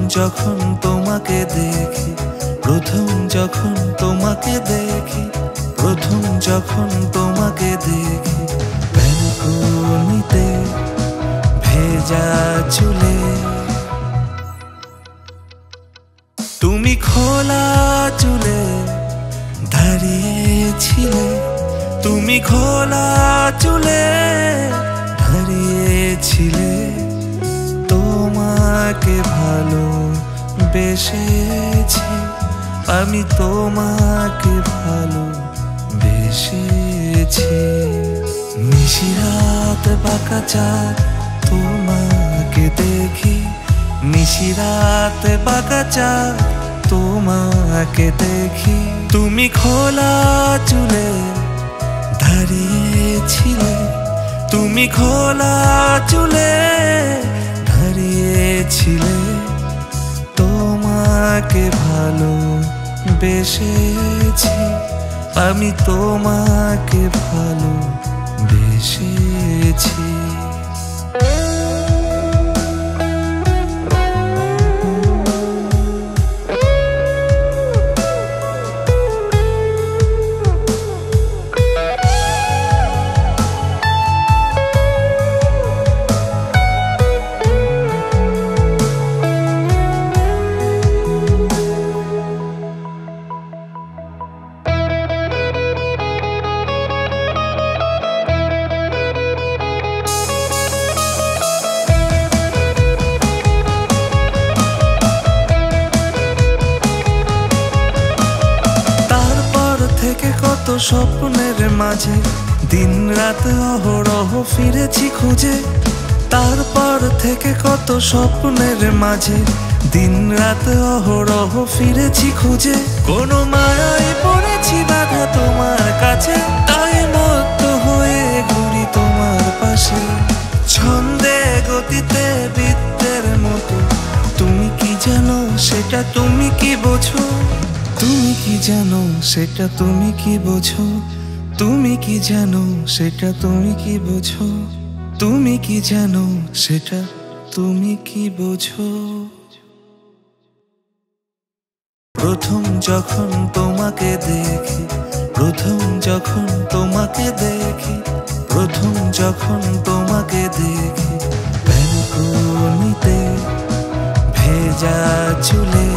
যখন তোমাকে দেখি, প্রথম যখন তোমাকে দেখি, প্রথম যখন তোমাকে দেখি, ব্যালকনিতে ভেজা চুলে তুমি খোলা চুলে দাঁড়িয়েছিলে, তুমি খোলা চুলে দাঁড়িয়েছিলে। তোমাকে ভালোবেসেছি আমি, তোমাকে ভালোবেসেছি। নিশিরাত বাঁকা চাঁদ তোমাকে দেখি, নিশিরাত বাঁকা চাঁদ তোমাকে দেখি। তুমি খোলা চুলে দাঁড়িয়েছিলে, তুমি খোলা চুলে দাঁড়িয়েছিলে। তোমাকে ভালোবেসেছি আমি, তোমাকে ভালোবেসেছি। কত স্বপ্নের মাঝে দিন রাত অহরহ ফিরেছি খুঁজে, তারপর থেকে কত স্বপ্নের মাঝে দিন রাত অহরহ ফিরেছি খুঁজে। কোনো মায়ায় পড়েছি বাধা তোমার কাছে, তাই মত্ত হয়ে ঘুরি তোমার পাশে। ছন্দে গতিতে বৃত্তের মতো তুমি কি জানো সেটা তুমি কি বোঝো, তুমি কি জানো সেটা তুমি কি বোঝো, তুমি কি জানো সেটা তুমি কি বোঝো, তুমি কি জানো সেটা তুমি কি বোঝো। প্রথম যখন তোমাকে দেখি, প্রথম যখন তোমাকে দেখি, প্রথম যখন তোমাকে দেখি, ব্যালকনিতে ভেজা চুলে